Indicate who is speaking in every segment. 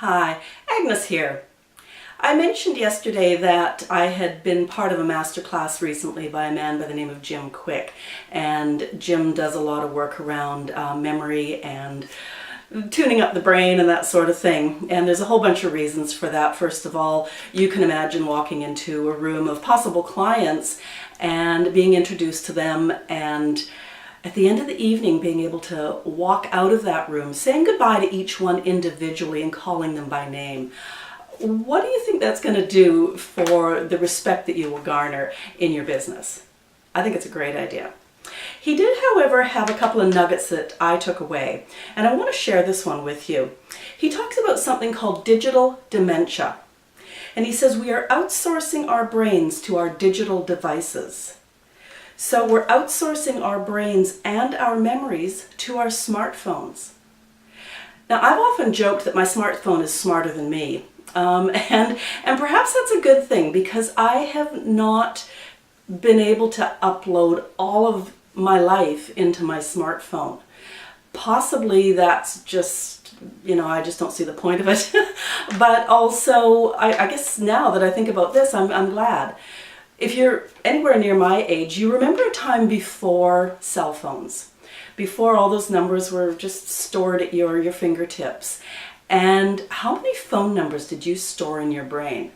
Speaker 1: Hi, Agnes here. I mentioned yesterday that I had been part of a masterclass recently by a man by the name of Kwik, and Jim does a lot of work around memory and tuning up the brain and that sort of thing. And there's a whole bunch of reasons for that. First of all, you can imagine walking into a room of possible clients and being introduced to them, and at the end of the evening being able to walk out of that room saying goodbye to each one individually and calling them by name. What do you think that's going to do for the respect that you will garner in your business? I think it's a great idea. He did, however, have a couple of nuggets that I took away, and I want to share this one with you. He talks about something called digital dementia, and he says we are outsourcing our brains to our digital devices. So we're outsourcing our brains and our memories to our smartphones. Now, I've often joked that my smartphone is smarter than me. And perhaps that's a good thing, because I have not been able to upload all of my life into my smartphone. Possibly that's just, I just don't see the point of it. But also, I guess now that I think about this, I'm glad. If you're anywhere near my age, you remember a time before cell phones, before all those numbers were just stored at your fingertips. And how many phone numbers did you store in your brain?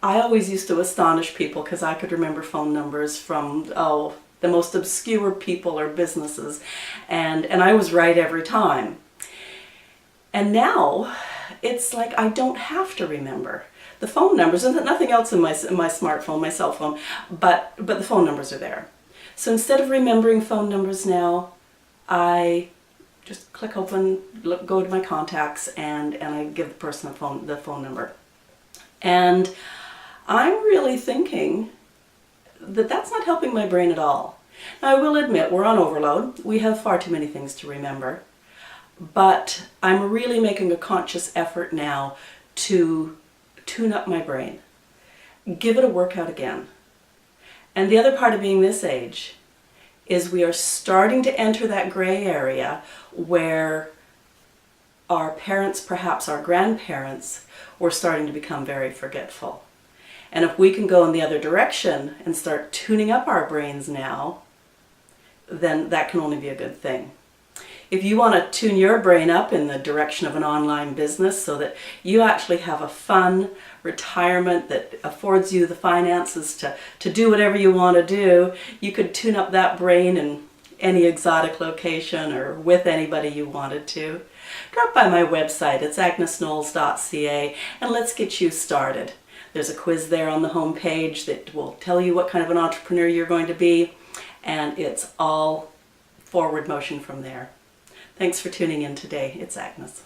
Speaker 1: I always used to astonish people because I could remember phone numbers from, the most obscure people or businesses. And I was right every time. And now it's like I don't have to remember the phone numbers, and nothing else in my smartphone, my cell phone, but the phone numbers are there. So instead of remembering phone numbers now, I just click open, go to my contacts, and I give the person the phone number. And I'm really thinking that that's not helping my brain at all. Now, I will admit we're on overload. We have far too many things to remember. But I'm really making a conscious effort now to tune up my brain, give it a workout again. And the other part of being this age is we are starting to enter that gray area where our parents, perhaps our grandparents, were starting to become very forgetful. And if we can go in the other direction and start tuning up our brains now, then that can only be a good thing. If you want to tune your brain up in the direction of an online business so that you actually have a fun retirement that affords you the finances to do whatever you want to do, you could tune up that brain in any exotic location or with anybody you wanted to. Drop by my website, it's agnesknowles.ca, and let's get you started. There's a quiz there on the home page that will tell you what kind of an entrepreneur you're going to be, and it's all forward motion from there. Thanks for tuning in today. It's Agnes.